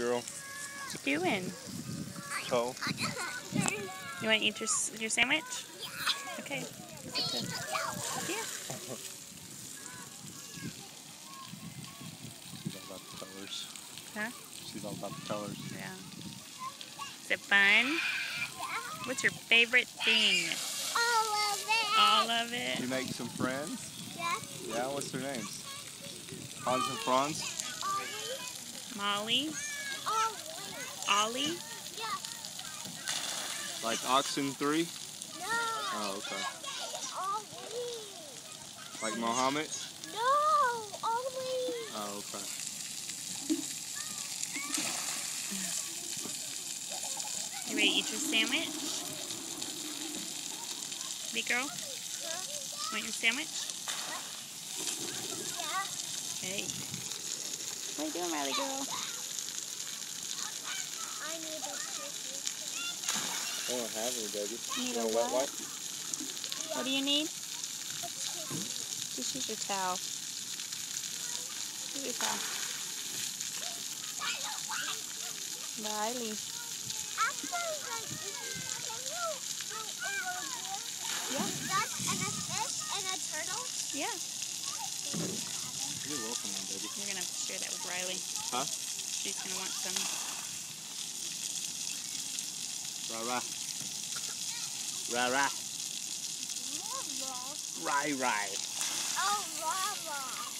girl. What you doing? Toe. You want to eat your sandwich? Okay. Yeah. She's all about the colors. Huh? She's all about the colors. Yeah. Is it fun? What's your favorite thing? All of it. All of it? You make some friends? Yes. Yeah, what's their names? Hans and Franz? Molly? Ollie. Ollie? Yes. Like Oxen 3? No. Oh, okay. Ollie. Like Mohammed? No. Ollie. Oh, okay. You ready to eat your sandwich? Big girl? Want your sandwich? Yeah. Hey. What are you doing, Riley girl? I need a tissue. I don't have any, baby. You need You a want a wet what? wipe? What do you need? A tissue. Just use your towel. Use your towel. Riley. Actually, like, can you do a little bit? Yeah. Duck and a fish and a turtle? Yeah. You're welcome, my baby. You're going to have to share that with Riley. Huh? She's going to want some. Rah-rah. Rah-rah. Rah-rah. Rai-rai. Oh, rah-rah.